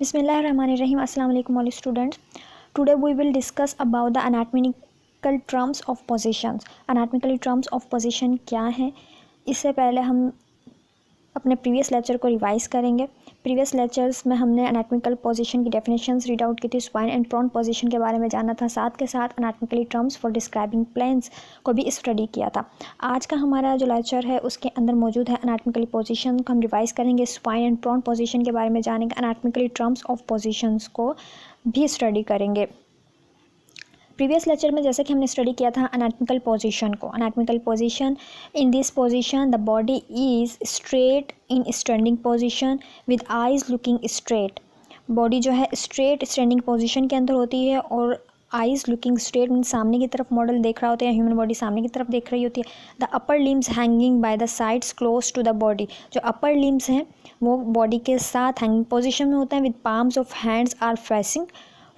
Bismillahirrahmanirrahim. Assalamu alaikum all students. Today we will discuss about the anatomical terms of positions. Anatomical terms of position क्या है, इससे पहले हम अपने previous lecture को रिवाइज करेंगे। प्रीवियस लेक्चर्स में हमने एनाटॉमिकल पोजीशन की डेफिनेशंस रीड आउट की थी, स्पाइन एंड प्रोन पोजीशन के बारे में जाना था, साथ के साथ anatomically terms for describing planes को भी स्टडी किया था। आज का हमारा जो लेक्चर है उसके अंदर मौजूद है एनाटॉमिकली पोजीशन को हम रिवाइज करेंगे, स्पाइन एंड प्रोन पोजीशन के बारे में जानेंगे, एनाटॉमिकली टर्म्स ऑफ पोजीशंस को भी स्टडी करेंगे। प्रीवियस लेक्चर में जैसे कि हमने स्टडी किया था एनाटॉमिकल पोजीशन को, anatomical position, in this position the body is straight in standing position with eyes looking straight. Body जो है स्ट्रेट स्टैंडिंग पोजीशन के अंदर होती है और आइज़ लुकिंग स्ट्रेट मीन सामने की तरफ मॉडल देख रहा होता है, ह्यूमन बॉडी सामने की तरफ देख रही होती है। The upper limbs hanging by the sides close to the body, जो अपर लिम्स हैं वो बॉडी के साथ हैंगिंग पोजीशन में होते हैं। With palms of hands are facing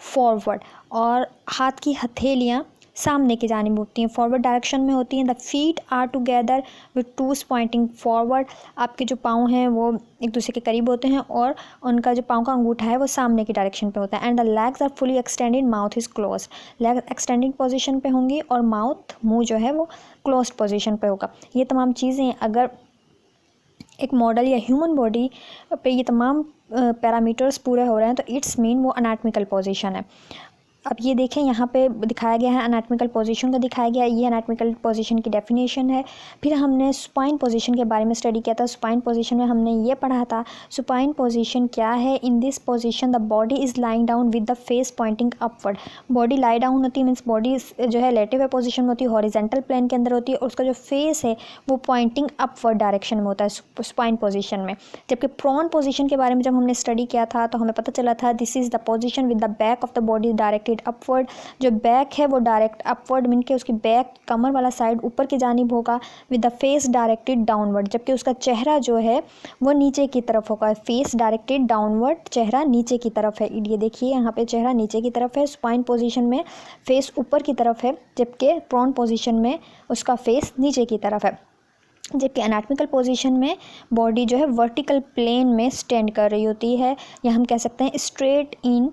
forward, और हाथ की हथेलियाँ सामने की जानिब होती हैं, फॉरवर्ड डायरेक्शन में होती हैं। The feet are together with toes pointing forward, आपके जो पाँव हैं वो एक दूसरे के करीब होते हैं और उनका जो पाँव का अंगूठा है वो सामने की डायरेक्शन पे होता है। And the legs are fully extended, mouth is close, leg extending position पे होंगी और माउथ मुँह जो है वो क्लोज पोजीशन पे होगा। ये तमाम चीज़ें अगर एक मॉडल या ह्यूमन बॉडी पे ये तमाम पैरामीटर्स पूरे हो रहे हैं तो इट्स मीन वो एनाटॉमिकल पोजीशन है। अब ये देखें यहाँ पे दिखाया गया है एनाटॉमिकल पोजीशन को दिखाया गया है, ये एनाटॉमिकल पोजीशन की डेफिनेशन है। फिर हमने सुपाइन पोजीशन के बारे में स्टडी किया था। सुपाइन पोजीशन में हमने ये पढ़ा था सुपाइन पोजीशन क्या है। In this position the body is lying down with the face pointing upward, body lie down होती है, मीन्स बॉडी जो है लेटे हुए पोजीशन में होती है, हॉरिजेंटल प्लेन के अंदर होती है और उसका जो फेस है वो पॉइंटिंग अपवर्ड डायरेक्शन में होता है सुपाइन पोजीशन में। जबकि प्रोन पोजीशन के बारे में जब हमने स्टडी किया था तो हमें पता चला था this is the position with the back of the body directed upward, जो बैक है वो डायरेक्ट अपवर्ड मीन के उसकी बैक कमर वाला साइड ऊपर की जानिब होगा। With the face directed downward, जबकि उसका चेहरा जो है वो नीचे की तरफ होगा। फेस डायरेक्टेड डाउनवर्ड, चेहरा नीचे की तरफ है। ये देखिए यहाँ पे चेहरा नीचे की तरफ है, स्पाइन पोजीशन में फेस ऊपर की तरफ है, जबकि प्रोन पोजीशन में उसका फेस नीचे की तरफ है। जबकि एनाटॉमिकल पोजीशन में बॉडी जो है वर्टिकल प्लेन में स्टैंड कर रही होती है, या हम कह सकते हैं straight in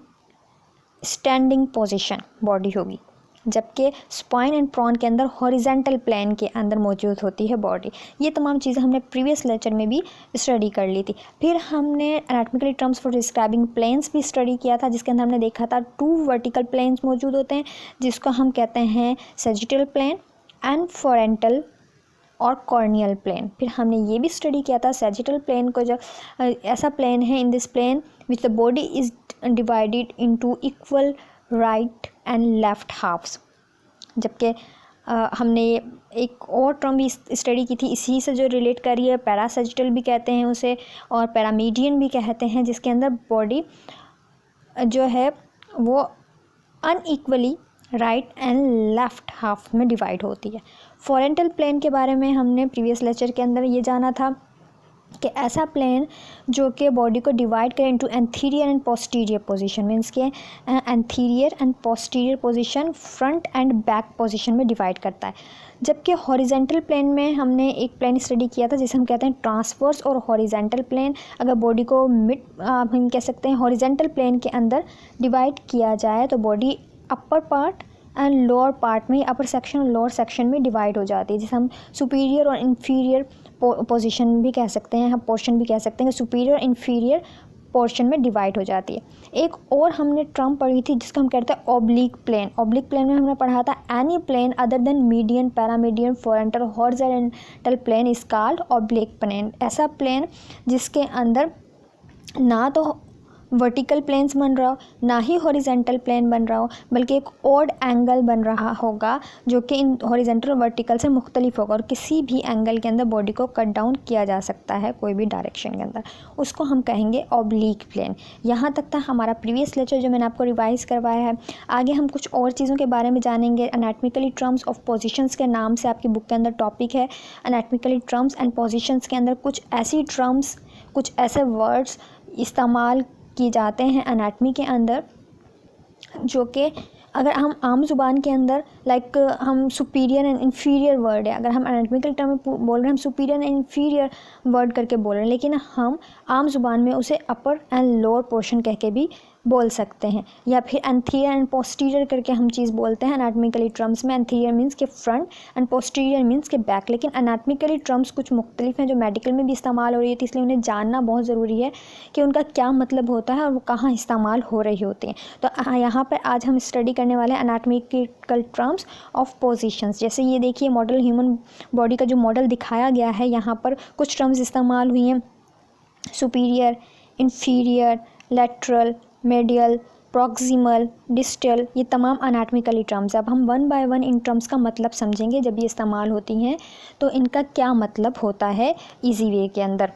standing position body होगी, जबकि स्पाइन एंड प्रॉन के अंदर हॉरिजेंटल प्लेन के अंदर मौजूद होती है बॉडी। ये तमाम चीज़ें हमने प्रीवियस लेक्चर में भी स्टडी कर ली थी। फिर हमने anatomically terms for describing planes भी स्टडी किया था, जिसके अंदर हमने देखा था 2 वर्टिकल प्लेन्स मौजूद होते हैं, जिसको हम कहते हैं सैजिटल प्लेन एंड फोरेंटल और कॉर्नियल प्लेन। फिर हमने ये भी स्टडी किया था सैजिटल प्लेन को, जो ऐसा प्लेन है in this plane which the body is divided into equal right and left halves. जबकि हमने एक और टर्म भी स्टडी की थी इसी से जो रिलेट करी है, पैरासैजिटल भी कहते हैं उसे और पैरामीडियन भी कहते हैं, जिसके अंदर बॉडी जो है वो unequally right and left half में डिवाइड होती है। फोरेंटल प्लेन के बारे में हमने प्रीवियस लेक्चर के अंदर ये जाना था कि ऐसा प्लेन जो कि बॉडी को डिवाइड करे into anterior and posterior position, means के anterior and posterior position, front and back position में डिवाइड करता है। जबकि हॉरिजेंटल प्लेन में हमने एक प्लेन स्टडी किया था जिसे हम कहते हैं ट्रांसवर्स और हॉरिजेंटल प्लेन। अगर बॉडी को मिड हम कह सकते हैं हॉरिजेंटल प्लेन के अंदर डिवाइड किया जाए तो body upper part and lower part में, अपर सेक्शन और लोअर सेक्शन में डिवाइड हो जाती है, जिसे हम सुपीरियर और इन्फीरियर पोजीशन भी कह सकते हैं, हम पोर्शन भी कह सकते हैं कि सुपीरियर और इन्फीरियर पोर्शन में डिवाइड हो जाती है। एक और हमने टर्म पढ़ी थी जिसको हम कहते हैं ऑब्लिक प्लेन। ऑब्लिक प्लेन में हमने पढ़ा था any plane other than median, paramedian, frontal, horizontal plane is called oblique plane. ऐसा प्लेन जिसके अंदर ना तो वर्टिकल प्लेन्स बन रहा हो ना ही हॉरिजेंटल प्लेन बन रहा हो, बल्कि एक ऑड एंगल बन रहा होगा जो कि इन हॉरिजेंटल और वर्टिकल से मुख्तलिफ होगा, और किसी भी एंगल के अंदर बॉडी को कट डाउन किया जा सकता है कोई भी डायरेक्शन के अंदर, उसको हम कहेंगे ऑब्लिक प्लेन। यहाँ तक था हमारा प्रीवियस लेक्चर जो मैंने आपको रिवाइज़ करवाया है। आगे हम कुछ और चीज़ों के बारे में जानेंगे। एनाटॉमिकली टर्म्स ऑफ पोजीशंस के नाम से आपकी बुक के अंदर टॉपिक है। एनाटॉमिकली टर्म्स एंड पोजीशंस के अंदर कुछ ऐसी टर्म्स, कुछ ऐसे वर्ड्स इस्तेमाल किए जाते हैं एनाटमी के अंदर जो कि अगर हम आम ज़ुबान के अंदर लाइक हम सुपीरियर एंड इन्फीरियर वर्ड है, अगर हम एनाटॉमिकल टर्म में बोल रहे हैं, हम सुपीरियर एंड इन्फीरियर वर्ड करके बोल रहे हैं, लेकिन हम आम जुबान में उसे अपर एंड लोअर पोर्शन कह के भी बोल सकते हैं, या फिर एंथीरियर एंड पोस्टीरियर करके हम चीज़ बोलते हैं एनाटॉमिकली टर्म्स में। एंथीरियर मीन्स के फ्रंट एंड पोस्टीरियर मीन्स के बैक, लेकिन एनाटॉमिकली टर्म्स कुछ मुख्तलिफ हैं जो मेडिकल में भी इस्तेमाल हो रही है, तो इसलिए उन्हें जानना बहुत ज़रूरी है कि उनका क्या मतलब होता है और वो कहाँ इस्तेमाल हो रही होती हैं। तो यहाँ पर आज हम स्टडी करने वाले हैं एनाटॉमिकल टर्म्स ऑफ पोजीशंस। जैसे ये देखिए मॉडल ह्यूमन बॉडी का जो मॉडल दिखाया गया है, यहाँ पर कुछ टर्म्स इस्तेमाल हुई हैं, superior, inferior, lateral, medial, proximal, distal, ये तमाम एनाटॉमिकली टर्म्स है। अब हम one by one in terms का मतलब समझेंगे जब ये इस्तेमाल होती हैं तो इनका क्या मतलब होता है इजी वे के अंदर।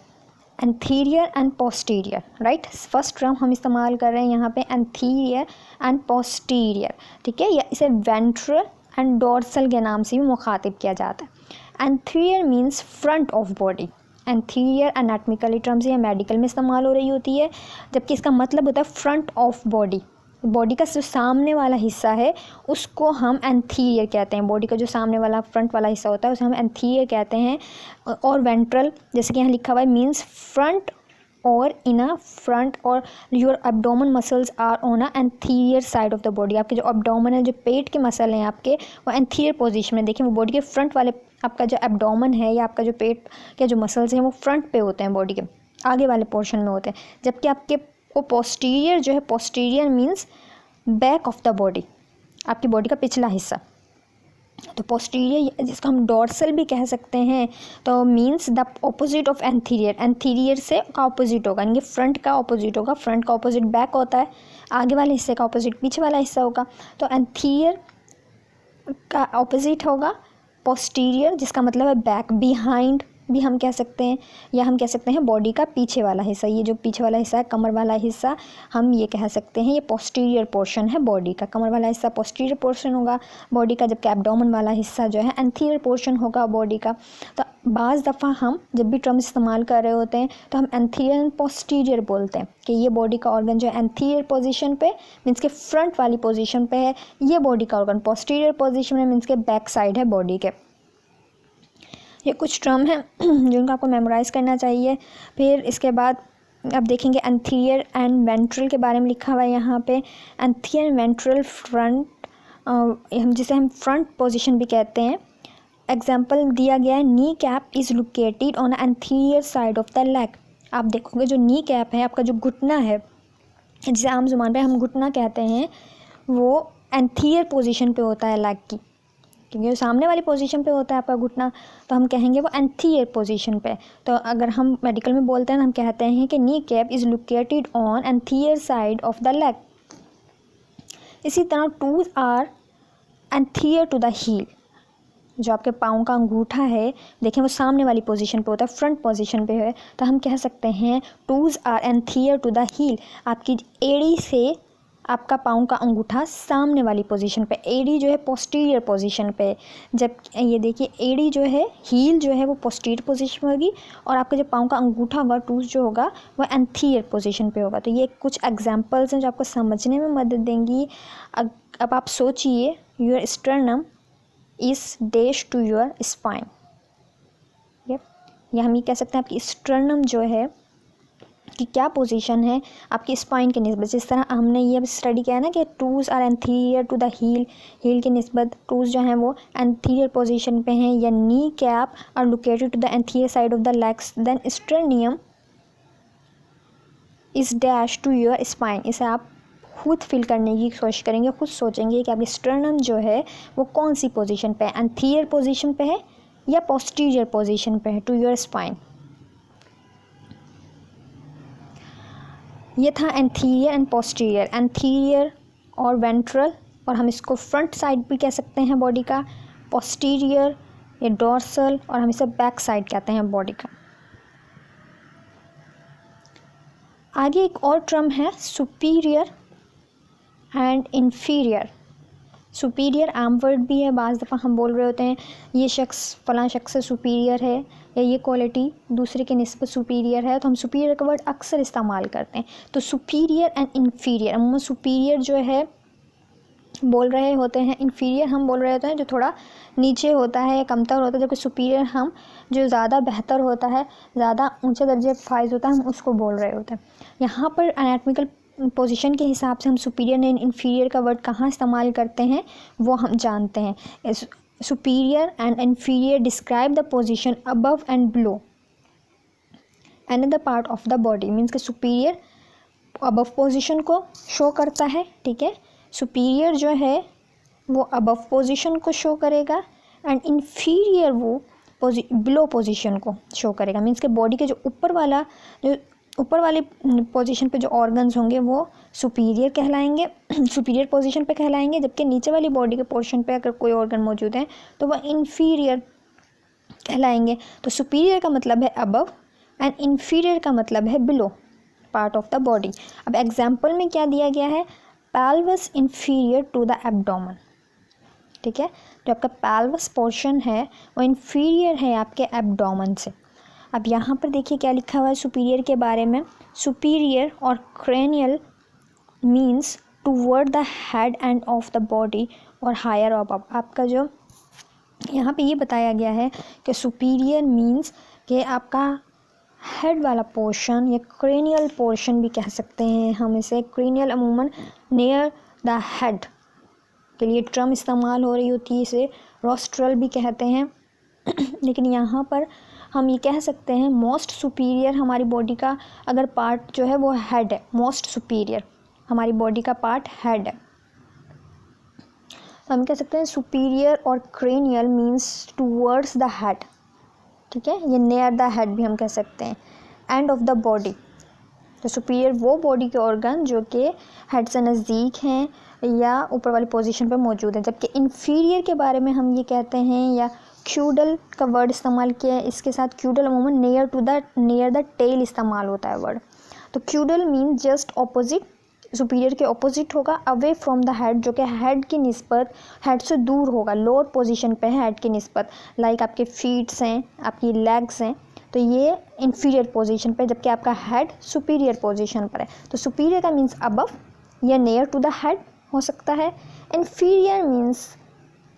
Anterior and posterior, right, first term हम इस्तेमाल कर रहे हैं यहाँ पे एंथीरियर एंड पोस्टीरियर, ठीक है, या इसे वेंट्रल एंड डोर्सल के नाम से भी मुखातिब किया जाता है। Anterior means front of body. Anterior anatomically term से या मेडिकल में इस्तेमाल हो रही होती है, जबकि इसका मतलब होता है फ्रंट ऑफ बॉडी। बॉडी का जो सामने वाला हिस्सा है उसको हम एंथीरियर कहते हैं। बॉडी का जो सामने वाला फ्रंट वाला हिस्सा होता है उसे हम एंथीरियर कहते हैं। और वेंट्रल, जैसे कि यहाँ लिखा हुआ है, मीन्स फ्रंट और इन अ फ्रंट और your abdomen muscles are on a anterior side of the body. आपके जो एब्डोमेन है, जो पेट के मसल हैं आपके, वो एंथीरियर पोजीशन में, देखिए वो बॉडी के फ्रंट वाले, आपका जो एब्डोमेन है या आपका जो पेट के जो मसल्स हैं वो फ्रंट पे होते हैं, बॉडी के आगे वाले पोर्शन में होते हैं, जबकि आपके वो पोस्टीरियर जो है, posterior means back of the body, आपकी बॉडी का पिछला हिस्सा। तो पोस्टीरियर, जिसको हम डोर्सल भी कह सकते हैं, तो मीन्स द ऑपोजिट ऑफ एंथीरियर। एंथीरियर से का ऑपोजिट होगा, यानी फ्रंट का ऑपोजिट होगा। फ्रंट का ऑपोजिट बैक होता है, आगे वाले हिस्से का ऑपोजिट पीछे वाला हिस्सा होगा। तो एंथीरियर का ऑपोजिट होगा पोस्टीरियर, जिसका मतलब है बैक, बिहाइंड भी हम कह सकते हैं, या हम कह सकते हैं बॉडी का पीछे वाला हिस्सा। ये जो पीछे वाला हिस्सा है, कमर वाला हिस्सा, हम ये कह सकते हैं ये पोस्टीरियर पोर्शन है बॉडी का। कमर वाला हिस्सा पोस्टीरियर पोर्शन होगा बॉडी का, जबकि एब्डोमेन वाला हिस्सा जो है एंथीरियर पोर्शन होगा बॉडी का। तो बाज़ दफ़ा हम जब भी टर्म इस्तेमाल कर रहे होते हैं तो हम एंथीरियर एंड पोस्टीरियर बोलते हैं कि ये बॉडी का ऑर्गन जो है एंथीरियर पोजीशन पे, मीन्स के फ्रंट वाली पोजीशन पे है, ये बॉडी का ऑर्गन पोस्टीरियर पोजीशन में, मीन्स के बैक साइड है बॉडी के। ये कुछ टर्म हैं जिनको आपको मेमोराइज़ करना चाहिए। फिर इसके बाद अब देखेंगे एंथीरियर एंड वेंट्रल के बारे में लिखा हुआ है यहाँ पे। एंथीरियर वेंट्रल फ्रंट, हम जिसे हम फ्रंट पोजीशन भी कहते हैं। एग्जाम्पल दिया गया है, knee cap is located on anterior side of the leg. आप देखोगे जो नी कैप है, आपका जो घुटना है, जिसे आम जुबान पे हम घुटना कहते हैं, वो एंथीरियर पोजीशन पे होता है लेग की, क्योंकि वो सामने वाली पोजीशन पे होता है आपका घुटना, तो हम कहेंगे वो एंथीरियर पोजीशन पे। तो अगर हम मेडिकल में बोलते हैं, हम कहते हैं कि knee cap is located on anterior side of the leg. इसी तरह toes are anterior to the heel. जो आपके पाँव का अंगूठा है, देखें वो सामने वाली पोजीशन पे होता है, फ्रंट पोजीशन पे है, तो हम कह सकते हैं toes are anterior to the heel. आपकी एड़ी से आपका पाँव का अंगूठा सामने वाली पोजीशन पे, एड़ी जो है पोस्टीरियर पोजीशन पे, जब ये देखिए एड़ी जो है, हील जो है वो पोस्टीरियर पोजीशन में होगी, और आपका जो पाँव का अंगूठा होगा, टूज जो होगा, वो एंथीरियर पोजीशन पे होगा। तो ये कुछ एग्जांपल्स हैं जो आपको समझने में मदद देंगी। अब आप सोचिए, your sternum is dash to your spine, या हम ये कह सकते हैं आपकी स्टर्नम जो है कि क्या पोजीशन है आपकी स्पाइन के निस्बत। जिस तरह हमने ये स्टडी किया है ना कि toes are anterior to the heel, heel के निस्बत टूज जो हैं वो एंथीरियर पोजीशन पे हैं, या knee cap are located to the anterior side of the legs, then sternum is dash to your spine. इसे आप खुद फील करने की कोशिश करेंगे, खुद सोचेंगे कि आपकी स्टर्नम जो है वो कौन सी पोजीशन पे है, एंथीरियर पोजीशन पे है या पोस्टीरियर पोजीशन पे है टू योर स्पाइन। ये था एंथीरियर एंड पोस्टीरियर, एंथीरियर और वेंट्रल, और हम इसको फ्रंट साइड भी कह सकते हैं बॉडी का, पोस्टीरियर या डोर्सल, और हम इसे बैक साइड कहते हैं बॉडी का। आगे एक और टर्म है सुपीरियर एंड इन्फीरियर। सुपीरियर आम वर्ड भी है, बाज़ दफ़ा हम बोल रहे होते हैं ये शख्स फलां शख्स से सुपीरियर है, या ये क्वालिटी दूसरे के निस्बत सुपीरियर है, तो हम सुपीरियर का वर्ड अक्सर इस्तेमाल करते हैं। तो सुपीरियर एंड इन्फीरियर, अमूमन सुपीरियर जो है बोल रहे होते हैं, इन्फीरियर हम बोल रहे होते हैं जो थोड़ा नीचे होता है या कमतर होता है, जबकि सुपीरियर हम जो ज़्यादा बेहतर होता है, ज़्यादा ऊंचे दर्जे फाइज होता है, हम उसको बोल रहे होते हैं। यहाँ पर एनाटॉमिकल पोजीशन के हिसाब से हम सुपीरियर एंड इन्फीरियर का वर्ड कहाँ इस्तेमाल करते हैं वो हम जानते हैं। Superior and inferior describe the position above and below another part of the body. Means कि सुपीरियर अबव पोजीशन को शो करता है, ठीक है, सुपीरियर जो है वो अबव पोजीशन को शो करेगा एंड इन्फीरियर वो बिलो पोजीशन को शो करेगा। मीन्स के बॉडी के जो ऊपर वाली पोजीशन पे जो ऑर्गन्स होंगे वो सुपीरियर कहलाएंगे, सुपीरियर पोजीशन पे कहलाएंगे, जबकि नीचे वाली बॉडी के पोर्शन पे अगर कोई ऑर्गन मौजूद है तो वह इन्फीरियर कहलाएंगे। तो सुपीरियर का मतलब है अबव एंड इन्फीरियर का मतलब है below part of the body. अब एग्जाम्पल में क्या दिया गया है, पैल्वस इन्फीरियर टू द एब्डोमेन, ठीक है, जो आपका पैल्वस पोर्शन है वो इन्फीरियर है आपके एब्डोमेन से। अब यहाँ पर देखिए क्या लिखा हुआ है सुपीरियर के बारे में, सुपीरियर और cranial means toward the head end of the body और हायर अबव। आपका जो यहाँ पे ये बताया गया है कि सुपीरियर मीन्स कि आपका हेड वाला पोर्शन या क्रेनियल पोर्शन भी कह सकते हैं हम इसे। क्रेनियल अमूमन नियर द हेड के लिए टर्म इस्तेमाल हो रही होती है, इसे रोस्ट्रल भी कहते हैं। लेकिन यहाँ पर हम ये कह सकते हैं मोस्ट सुपीरियर हमारी बॉडी का अगर पार्ट जो है वो हेड है, मोस्ट सुपीरियर हमारी बॉडी का पार्ट हेड है, तो हम कह सकते हैं सुपीरियर और cranial means towards the head, ठीक है, ये नियर द हेड भी हम कह सकते हैं, एंड ऑफ द बॉडी। तो सुपीरियर वो बॉडी के ऑर्गन जो कि हेड से नज़दीक हैं या ऊपर वाली पोजीशन पे मौजूद है, जबकि इन्फीरियर के बारे में हम ये कहते हैं या क्यूडल का वर्ड इस्तेमाल किया है, इसके साथ क्यूडल अमूमन नियर द टेल इस्तेमाल होता है वर्ड। तो क्यूडल मीन जस्ट ऑपोजिट, सुपीरियर के ऑपोजिट होगा, अवे फ्रॉम द हेड, जो कि हेड की निस्बत हेड से दूर होगा, लोअर पोजीशन पे है हेड की निस्बत, लाइक आपके फीट्स हैं, आपकी लेग्स हैं, तो ये इन्फीरियर पोजीशन पे, जबकि आपका हेड सुपीरियर पोजीशन पर है। तो सुपीरियर का मीन्स अबव या नियर टू द हेड हो सकता है, इन्फीरियर मीन्स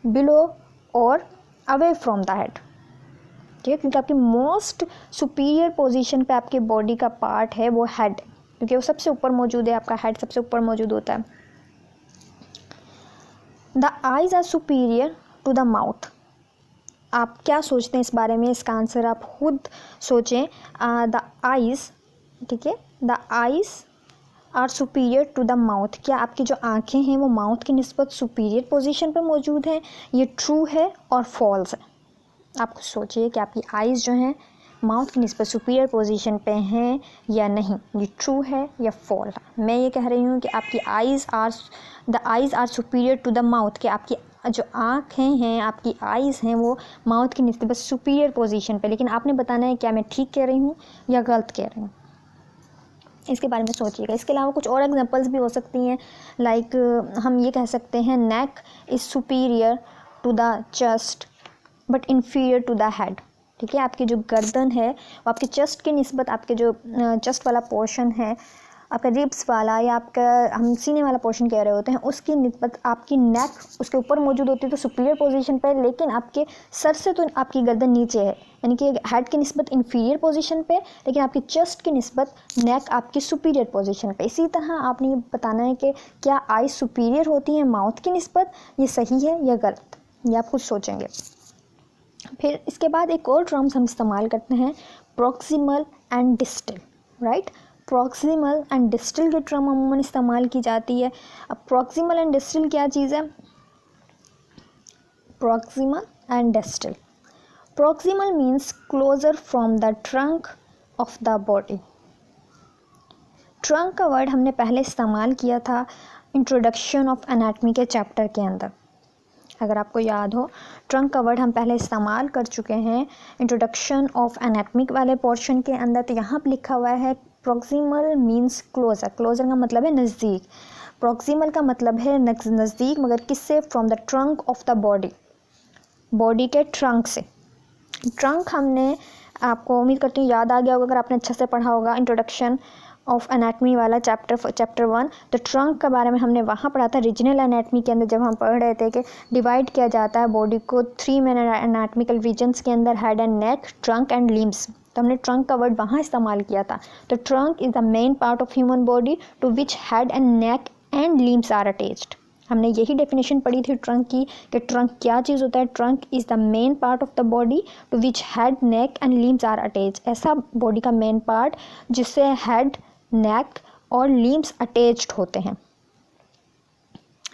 बिलो और अवे फ्रॉम द हेड, ठीक है, क्योंकि आपकी मोस्ट सुपीरियर पोजीशन पे आपके बॉडी का पार्ट है वो हेड, क्योंकि वो सबसे ऊपर मौजूद है, आपका हेड सबसे ऊपर मौजूद होता है। The eyes are superior to the mouth. आप क्या सोचते हैं इस बारे में, इसका आंसर आप खुद सोचें। द आइज, ठीक है, the eyes are superior to the mouth. क्या आपकी जो आँखें हैं वो माउथ की निस्बत सुपीरियर पोजीशन पर मौजूद है, ये ट्रू है और फॉल्स है। आप खुद सोचिए कि आपकी आइज़ जो हैं माउथ की निस्बत सुपीरियर पोजीशन पे हैं या नहीं, ये ट्रू है या फॉल्स है। मैं ये कह रही हूँ कि आपकी the eyes are superior to the mouth, कि आपकी जो आँखें हैं, आपकी आइज़ हैं वो माउथ की निस्बत सुपीरियर पोजीशन पे, लेकिन आपने बताना है क्या मैं ठीक कह रही हूँ या गलत कह रही हूँ, इसके बारे में सोचिएगा। इसके अलावा कुछ और एग्जांपल्स भी हो सकती हैं, लाइक हम ये कह सकते हैं neck is superior to the chest but inferior to the head, ठीक है, आपकी जो गर्दन है वो आपके चेस्ट की निस्बत, आपके जो चेस्ट वाला पोर्शन है, आपका रिब्स वाला या आपका हम सीने वाला पोर्शन कह रहे होते हैं, उसकी निस्बत आपकी नेक उसके ऊपर मौजूद होती है तो सुपीरियर पोजीशन पे, लेकिन आपके सर से तो आपकी गर्दन नीचे है, यानी कि हेड की निस्बत इन्फीरियर पोजीशन पे, लेकिन आपकी चेस्ट की निस्बत नेक आपकी सुपीरियर पोजीशन पे। इसी तरह आपने ये बताना है कि क्या आई सुपीरियर होती है माउथ की निस्बत, ये सही है या गलत, ये आप कुछ सोचेंगे। फिर इसके बाद एक और टर्म्स हम इस्तेमाल करते हैं, proximal and distal, right. Proximal and distal की टर्म अमूमन इस्तेमाल की जाती है। अब प्रॉक्सिमल एंड डिस्टल क्या चीज़ है, proximal and distal, proximal means closer from the trunk of the body. Trunk का वर्ड हमने पहले इस्तेमाल किया था इंट्रोडक्शन ऑफ एनाटमी के चैप्टर के अंदर, अगर आपको याद हो ट्रंक का वर्ड हम पहले इस्तेमाल कर चुके हैं इंट्रोडक्शन ऑफ एनाटमिक वाले पोर्शन के अंदर। तो यहाँ पर लिखा हुआ है प्रॉक्सिमल मीन्स क्लोजर, क्लोजर का मतलब है नज़दीक, प्रॉक्सिमल का मतलब है नज़दीक, मगर किससे, from the trunk of the body, body के ट्रंक से। ट्रंक हमने आपको उम्मीद करती हूँ याद आ गया होगा अगर आपने अच्छे से पढ़ा होगा इंट्रोडक्शन ऑफ एनाटमी वाला चैप्टर 1, तो ट्रंक के बारे में हमने वहाँ पढ़ा था रीजनल एनाटमी के अंदर, जब हम पढ़ रहे थे कि डिवाइड किया जाता है बॉडी को 3 मेन एनाटमिकल रीजन्स के अंदर, head and neck, trunk and limbs. तो हमने ट्रंक का वर्ड वहाँ इस्तेमाल किया था। तो trunk is the main part of human body to which head and neck and limbs are attached. हमने यही डेफिनेशन पढ़ी थी ट्रंक की, कि ट्रंक क्या चीज़ होता है। Trunk is the main part of the body to which head, neck and limbs are attach. ऐसा बॉडी का मेन पार्ट जिससे हेड, नेक और लिम्स अटैच्ड होते हैं।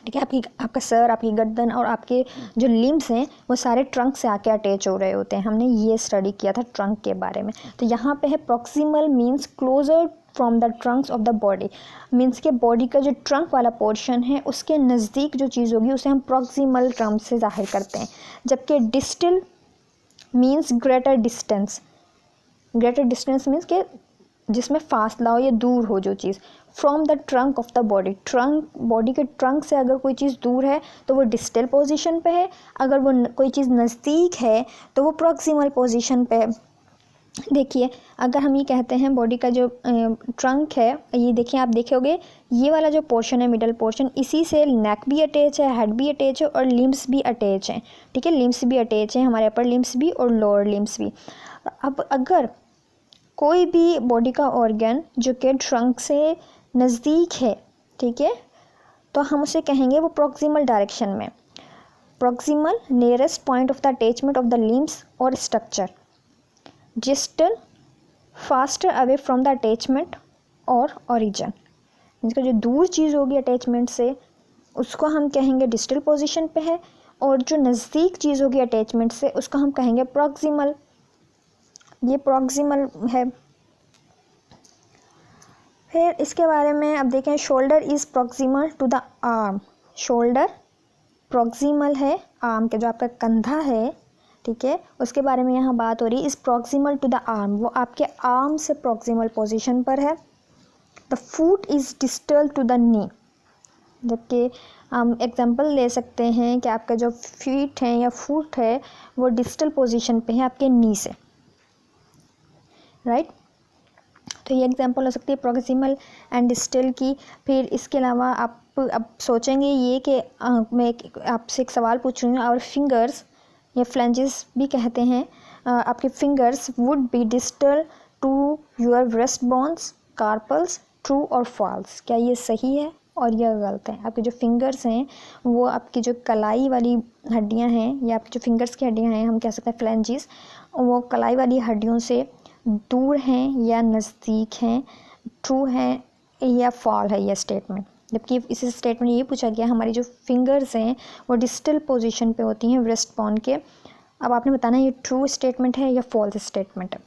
ठीक है, आपका सर, आपकी गर्दन और आपके जो लिम्स हैं वो सारे ट्रंक से आके अटैच हो रहे होते हैं। हमने ये स्टडी किया था ट्रंक के बारे में। तो यहाँ पे है proximal means closer from the trunks of the body, means के बॉडी का जो ट्रंक वाला पोर्शन है उसके नज़दीक जो चीज़ होगी उसे हम प्रॉक्सिमल टर्म से जाहिर करते हैं। जबकि distal means greater distance. Greater distance means के जिसमें फासला हो या दूर हो जो चीज़, from the trunk of the body. Trunk, body के ट्रंक से अगर कोई चीज़ दूर है तो वो डिस्टल पोजीशन पे है, अगर वो कोई चीज़ नज़दीक है तो वो प्रॉक्सिमल पोजीशन पे है। देखिए, अगर हम ये कहते हैं बॉडी का जो ट्रंक है, ये देखिए आप देखोगे ये वाला जो पोर्शन है, मिडल पोर्शन, इसी से नेक भी अटैच है, हेड भी अटैच है और लिम्स भी अटैच हैं। ठीक है, लिम्स भी अटैच हैं, हमारे अपर लिम्स भी और लोअर लिम्स भी। अब अगर कोई भी बॉडी का ऑर्गन जो कि ट्रंक से नज़दीक है, ठीक है, तो हम उसे कहेंगे वो प्रॉक्सिमल डायरेक्शन में। Proximal nearest point of the attachment of the limbs और structure. Distal faster away from the attachment और ओरिजिन। इसका जो दूर चीज़ होगी अटैचमेंट से उसको हम कहेंगे डिस्टल पोजीशन पे है, और जो नज़दीक चीज़ होगी अटैचमेंट से उसको हम कहेंगे प्रॉक्सिमल। ये प्रॉक्सिमल है। फिर इसके बारे में अब देखें, shoulder is proximal to the arm. Shoulder proximal है आर्म के, जो आपका कंधा है, ठीक है, उसके बारे में यहाँ बात हो रही है। Is proximal to the arm, वो आपके आर्म से प्रॉक्सिमल पोजीशन पर है। The foot is distal to the knee, जबकि हम एग्जांपल ले सकते हैं कि आपका जो फीट है या फुट है वो डिस्टल पोजीशन पे है आपके नी से, राइट। तो ये एग्जांपल हो सकती है प्रॉक्सिमल एंड डिस्टल की। फिर इसके अलावा आप अब सोचेंगे ये कि मैं आपसे एक सवाल पूछ रही हूँ, और फिंगर्स या फ्लेंजेस भी कहते हैं, आपके fingers would be distal to your breast bones, carpals, true और फॉल्स। क्या ये सही है और यह गलत है? आपके जो फिंगर्स हैं वो आपकी जो कलाई वाली हड्डियां हैं या आपकी जो फिंगर्स की हड्डियां हैं, हम कह सकते हैं फ्लेंजेस, वो कलाई वाली हड्डियों से दूर हैं या नज़दीक हैं, ट्रू हैं या फॉल है यह स्टेटमेंट। जबकि इस स्टेटमेंट ये पूछा गया हमारी जो फिंगर्स हैं वो डिस्टल पोजीशन पे होती हैं ब्रेस्ट बोन के। अब आपने बताना ये ट्रू स्टेटमेंट है या फॉल्स स्टेटमेंट है।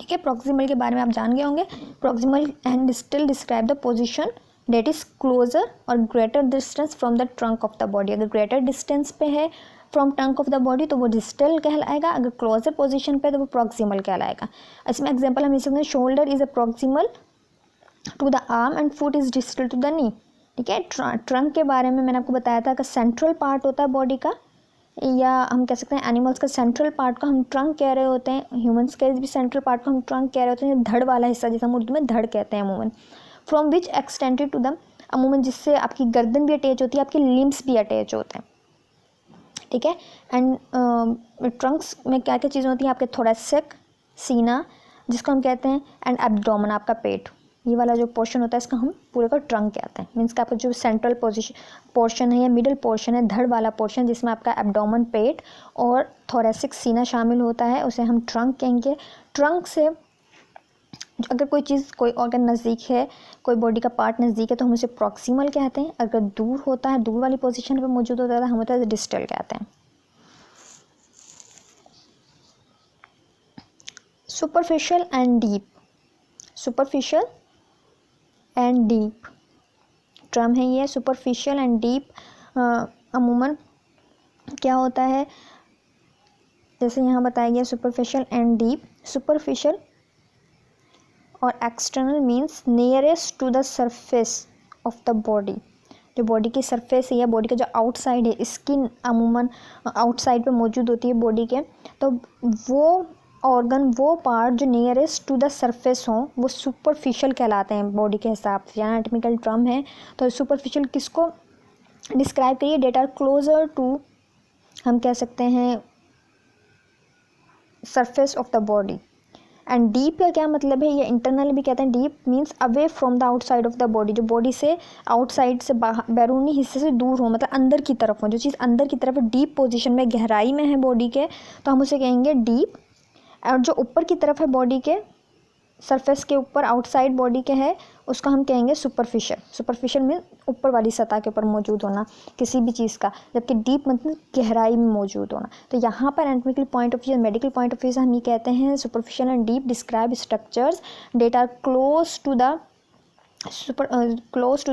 ठीक है, प्रॉक्सिमल के बारे में आप जान गए होंगे। Proximal and distal describe the position that is closer और greater distance from the trunk of the body. अगर ग्रेटर डिस्टेंस पे है from trunk of the body तो वो डिस्टल कहलाएगा, अगर क्लोजर पोजीशन पे तो वो प्रॉक्सिमल कहलाएगा। इसमें एग्जांपल हम ले सकते हैं, shoulder is a proximal to the arm and foot is distal to the knee. ठीक है, ट्रंक के बारे में मैंने आपको बताया था कि सेंट्रल पार्ट होता है बॉडी का, या हम कह सकते हैं एनिमल्स का सेंट्रल पार्ट को हम ट्रंक कह रहे होते हैं, ह्यूमंस के भी सेंट्रल पार्ट को हम ट्रंक कह रहे होते हैं, धड़ वाला हिस्सा जिसे हम उर्दू में धड़ कहते हैं अमूमन। From which extended to the, अमूमन जिससे आपकी गर्दन भी अटैच होती है, आपके लिम्स भी अटैच होते हैं। ठीक है, एंड ट्रंक्स में क्या क्या चीज़ें होती हैं, आपके थोरैसिक, सीना जिसको हम कहते हैं, एंड एब्डोमेन आपका पेट, ये वाला जो पोर्शन होता है इसका हम पूरे का ट्रंक कहते हैं। मीन्स का आपका जो सेंट्रल पोर्शन है या मिडिल पोर्शन है, धड़ वाला पोर्शन जिसमें आपका एब्डोमेन, पेट और थोरैसिक, सीना शामिल होता है, उसे हम ट्रंक कहेंगे। ट्रंक से अगर कोई चीज़, कोई ऑर्गन नज़दीक है, कोई बॉडी का पार्ट नज़दीक है तो हम उसे प्रॉक्सिमल कहते हैं। अगर दूर होता है, दूर वाली पोजीशन पर मौजूद होता है, हम उसे डिस्टल कहते हैं। Superficial and deep. Superficial and deep term है ये। सुपरफिशियल एंड डीप अमूमन क्या होता है, जैसे यहाँ बताया गया सुपरफिशियल एंड डीप। सुपरफिशियल और external means nearest to the surface of the body. जो बॉडी की सरफेस है या बॉडी का जो आउटसाइड है, स्किन अमूमन आउटसाइड पे मौजूद होती है बॉडी के, तो वो ऑर्गन वो पार्ट जो नियरेस्ट टू द सरफेस हों वो सुपरफिशियल कहलाते हैं बॉडी के हिसाब से। एनाटॉमिकल टर्म है तो सुपरफिशियल किसको डिस्क्राइब करिए, डेट आर क्लोजर टू, हम कह सकते हैं surface of the body. And deep का क्या मतलब है, ये इंटरनल भी कहते हैं। Deep means away from the outside of the body, जो बॉडी से आउटसाइड से बाहर बैरूनी हिस्से से दूर हो, मतलब अंदर की तरफ हो, जो चीज़ अंदर की तरफ डीप पोजीशन में गहराई में है बॉडी के, तो हम उसे कहेंगे डीप। और जो ऊपर की तरफ है बॉडी के सरफेस के ऊपर आउटसाइड बॉडी के है उसको हम कहेंगे सुपरफिशियल। सुपरफिशियल मीन ऊपर वाली सतह के ऊपर मौजूद होना किसी भी चीज़ का, जबकि डीप मतलब गहराई में मौजूद होना। तो यहाँ पर anatomical point of view, medical point of view से हम ये कहते हैं superficial and deep describe structures that are close to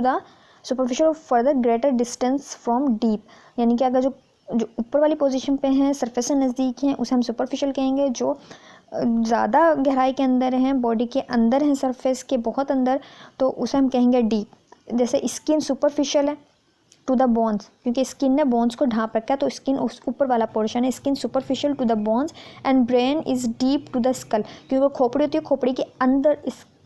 the superficial और further greater distance from deep. यानी कि अगर जो ऊपर वाली पोजीशन पे हैं, सरफेस से नज़दीक हैं, उसे हम सुपरफिशियल कहेंगे। जो ज़्यादा गहराई के अंदर हैं, बॉडी के अंदर हैं, सरफेस के बहुत अंदर, तो उसे हम कहेंगे डीप। जैसे स्किन सुपरफिशियल है टू द बोन्स, क्योंकि स्किन ने बोन्स को ढांप रखा है, तो स्किन उस ऊपर वाला पोर्शन है। Skin superficial to the bones and brain is deep to the skull, क्योंकि वो खोपड़ी होती है, खोपड़ी के अंदर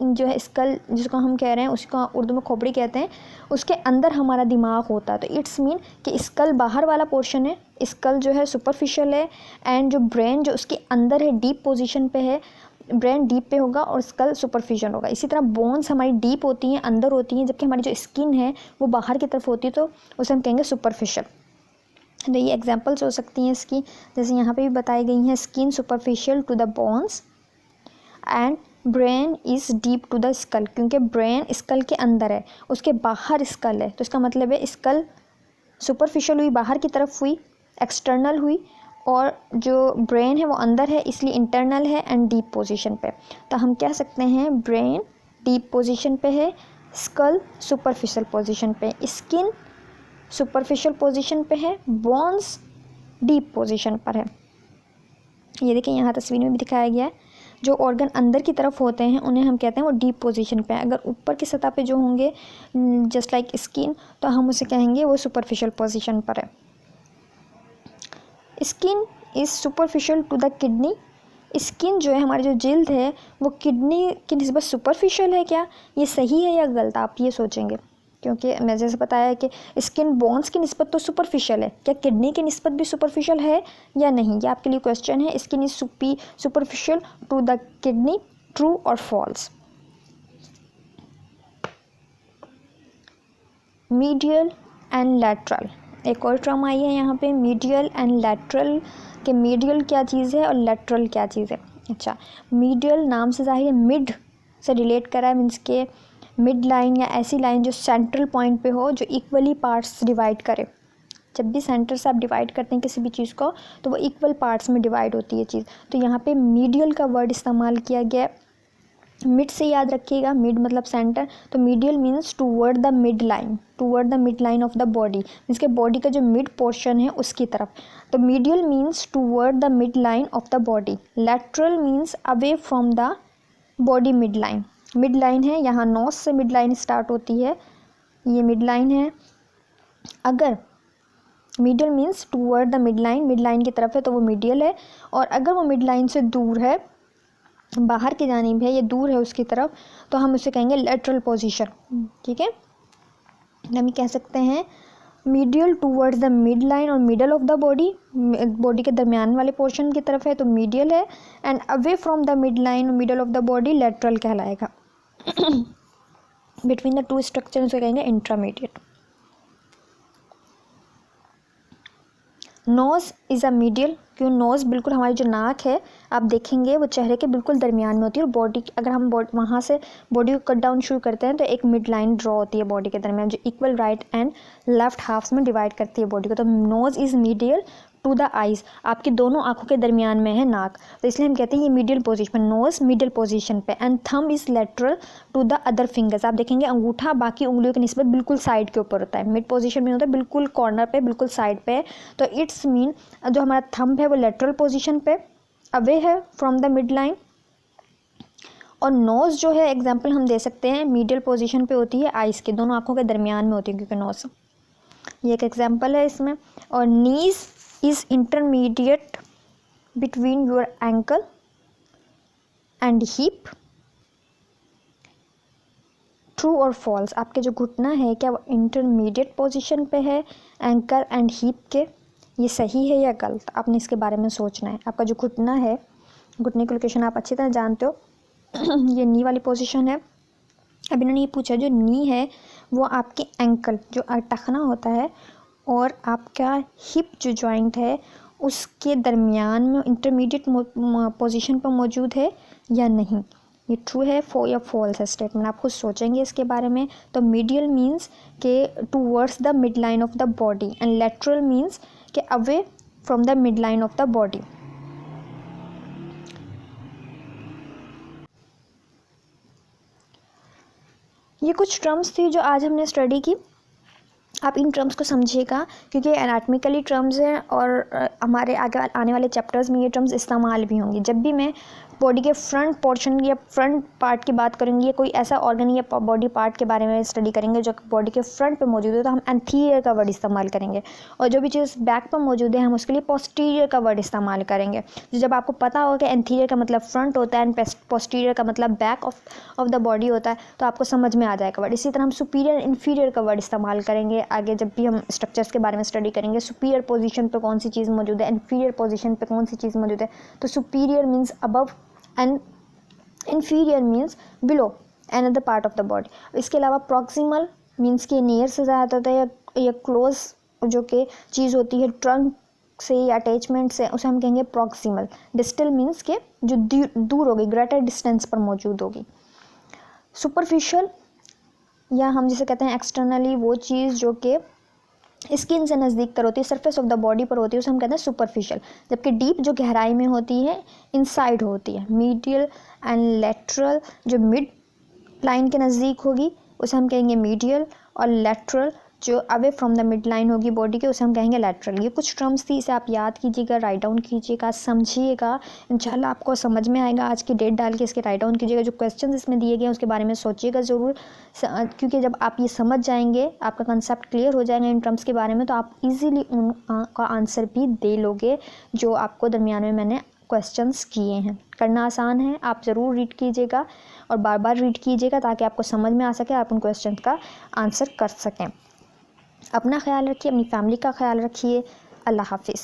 जो है स्कल जिसको हम कह रहे हैं उसका उर्दू में खोपड़ी कहते हैं, उसके अंदर हमारा दिमाग होता है। तो इट्स मीन कि स्कल बाहर वाला पोर्शन है, स्कल जो है सुपरफिशियल है, एंड जो ब्रेन जो उसके अंदर है डीप पोजीशन पे है, ब्रेन डीप पे होगा और स्कल सुपरफिशियल होगा। इसी तरह बोन्स हमारी डीप होती हैं, अंदर होती हैं, जबकि हमारी जो स्किन है वो बाहर की तरफ होती है, तो उसे हम कहेंगे सुपरफिशियल। तो ये एग्जांपल्स हो सकती हैं इसकी, जैसे यहाँ पे भी बताई गई हैं, skin superficial to the bones and brain is deep to the skull, क्योंकि ब्रेन स्कल के अंदर है, उसके बाहर स्कल है, तो इसका मतलब है स्कल सुपरफिशियल हुई, बाहर की तरफ हुई, एक्सटर्नल हुई, और जो ब्रेन है वो अंदर है, इसलिए इंटरनल है एंड डीप पोजीशन पे। तो हम कह सकते हैं ब्रेन डीप पोजीशन पे है, स्कल सुपरफिशियल पोजीशन पे, स्किन सुपरफिशियल पोजीशन पे है, बोन्स डीप पोजीशन पर है। ये देखिए यहाँ तस्वीर में भी दिखाया गया है, जो ऑर्गन अंदर की तरफ होते हैं उन्हें हम कहते हैं वो डीप पोजीशन पे है। अगर ऊपर की सतह पे जो होंगे जस्ट लाइक स्किन, तो हम उसे कहेंगे वो सुपरफिशियल पोजीशन पर है। Skin is superficial to the kidney, skin जो है हमारी जो जिल्द है वो किडनी की निस्बत सुपरफिशियल है क्या, ये सही है या गलत, आप ये सोचेंगे, क्योंकि मैं जैसे बताया कि स्किन बोन्स की निस्बत तो सुपरफिशियल है, क्या किडनी की निस्बत भी सुपरफिशियल है या नहीं, ये आपके लिए क्वेश्चन है। Skin is superficial to the kidney, true और फॉल्स। मीडियल एंड लैटरल, एक और टर्म आई है यहाँ पे, मीडियल एंड लैटरल, कि मीडियल क्या चीज़ है और लैटरल क्या चीज़ है। अच्छा, मीडियल नाम से जाहिर है मिड से रिलेट करा है, मीन्स के मिड लाइन या ऐसी लाइन जो सेंट्रल पॉइंट पे हो, जो इक्वली पार्ट्स डिवाइड करे। जब भी सेंटर से आप डिवाइड करते हैं किसी भी चीज़ को, तो वो इक्वल पार्ट्स में डिवाइड होती है चीज़। तो यहाँ पे मीडियल का वर्ड इस्तेमाल किया गया। मिड से याद रखिएगा, मिड मतलब सेंटर, तो medial means toward the mid line, toward the mid line of the body, means के बॉडी का जो मिड पोर्शन है उसकी तरफ। तो medial means toward the mid line of the body, lateral means away from the body mid line. Mid line है, यहाँ knows से मिड लाइन स्टार्ट होती है, ये मिड लाइन है। अगर medial means toward the mid line की तरफ है तो वो मीडियल है, और अगर वो मिड लाइन से दूर है, बाहर की जानिब है, ये दूर है उसकी तरफ, तो हम उसे कहेंगे लेटरल पोजीशन। ठीक है, हम कह सकते हैं medial towards the mid line और middle of the body, body के दरमियान वाले पोर्शन की तरफ है तो मीडियल है, and away from the mid line और middle of the body lateral कहलाएगा। बिटवीन द टू स्ट्रक्चर उसे कहेंगे intermediate. Nose is a medial, क्यों, नोज़ बिल्कुल हमारी जो नाक है आप देखेंगे वो चेहरे के बिल्कुल दरमियान में होती है, और बॉडी अगर हम वहाँ से बॉडी को कट डाउन शुरू करते हैं तो एक मिड लाइन ड्रॉ होती है बॉडी के दरमियान, जो equal right and left halves में डिवाइड करती है बॉडी को। तो nose is medial to the eyes, आपकी दोनों आँखों के दरमियान में है नाक, तो इसलिए हम कहते हैं ये medial position, nose medial position पे। And thumb is lateral to the other fingers, आप देखेंगे अंगूठा बाकी उंगलियों की निस्बत बिल्कुल साइड के ऊपर होता है, मिड पोजीशन में होता है, बिल्कुल कॉर्नर पे, बिल्कुल साइड पे। तो इट्स मीन जो हमारा थंब है वो लेटरल पोजीशन पे अवे है फ्रॉम द मिड लाइन, और नोज़ जो है एग्जाम्पल हम दे सकते हैं मीडियल पोजीशन पे होती है आइज़ के, दोनों आँखों के दरमियान में होती है क्योंकि नोज़, ये एक एग्जाम्पल है इसमें। और knees is intermediate between your ankle and hip, true और फॉल्स, आपके जो घुटना है क्या वो इंटरमीडिएट पोजीशन पे है एंकर एंड हिप के, ये सही है या गलत, आपने इसके बारे में सोचना है। आपका जो घुटना है, घुटने की लोकेशन आप अच्छी तरह जानते हो ये नी वाली पोजीशन है। अब इन्होंने ये पूछा जो नी है वो आपके एंकल जो टखना होता है और आपका हिप जो जॉइंट है उसके दरमियान में इंटरमीडिएट पोजीशन पर मौजूद है या नहीं, ये ट्रू है या फॉल्स है स्टेटमेंट, आप खुद सोचेंगे इसके बारे में। तो मीडियल मीन्स के towards the mid line of the body and lateral means के away from the mid line of the body. ये कुछ टर्म्स थी जो आज हमने स्टडी की। आप इन टर्म्स को समझिएगा क्योंकि एनाटॉमिकली टर्म्स हैं और हमारे आगे आने वाले चैप्टर्स में ये टर्म्स इस्तेमाल भी होंगी। जब भी मैं बॉडी के फ्रंट पोर्शन या फ्रंट पार्ट की बात करूँगी या कोई ऐसा ऑर्गन या बॉडी पार्ट के बारे में स्टडी करेंगे जो बॉडी के फ्रंट पे मौजूद है तो हम एंथीरियर का वर्ड इस्तेमाल करेंगे, और जो भी चीज़ बैक पर मौजूद है हम उसके लिए पोस्टीरियर का वर्ड इस्तेमाल करेंगे। तो जब आपको पता होगा कि एंथीरियर का मतलब फ्रंट होता है एंड पोस्टीरियर का मतलब बैक ऑफ द बॉडी होता है तो आपको समझ में आ जाएगा वर्ड। इसी तरह हम सुपीरियर इन्फीरियर का वर्ड इस्तेमाल करेंगे आगे जब भी हम स्ट्रक्चर्स के बारे में स्टडी करेंगे। सुपीरियर पोजीशन पे कौन सी चीज़ मौजूद है, इन्फीरियर पोजीशन पे कौन सी चीज़ मौजूद है। तो superior means above and inferior means below another part of the body. इसके अलावा प्रॉक्सिमल मीन्स के नियर से ज़्यादा होता है या क्लोज जो कि चीज़ होती है ट्रंक से या अटैचमेंट से उसे हम कहेंगे प्रॉक्सिमल। डिस्टल मीन्स के जो दूर होगी, ग्रेटर डिस्टेंस पर मौजूद होगी। सुपरफिशियल या हम जिसे कहते हैं एक्सटर्नली वो चीज़ जो कि स्किन से नज़दीक तर होती है, सरफेस ऑफ द बॉडी पर होती है, उसे हम कहते हैं सुपरफिशियल। जबकि डीप जो गहराई में होती है इनसाइड होती है। मीडियल एंड लेटरल जो मिड लाइन के नज़दीक होगी उसे हम कहेंगे मीडियल, और लेटरल जो away from the mid line होगी बॉडी के उसे हम कहेंगे लेटरल। ये कुछ टर्म्स थी, इसे आप याद कीजिएगा, राइट डाउन कीजिएगा, समझिएगा, इंशाल्लाह आपको समझ में आएगा। आज की डेट डाल के इसके राइट डाउन कीजिएगा, जो क्वेश्चन इसमें दिए गए हैं उसके बारे में सोचिएगा ज़रूर, क्योंकि जब आप ये समझ जाएंगे, आपका कंसेप्ट क्लियर हो जाएगा इन टर्म्स के बारे में, तो आप ईजीली उनका आंसर भी दे लोगे जो आपको दरमियान में मैंने क्वेश्चंस किए हैं। करना आसान है, आप ज़रूर रीड कीजिएगा और बार बार रीड कीजिएगा ताकि आपको समझ में आ सके, आप उन क्वेश्चन का आंसर कर सकें। अपना ख्याल रखिए, अपनी फैमिली का ख्याल रखिए। अल्लाह हाफिज़।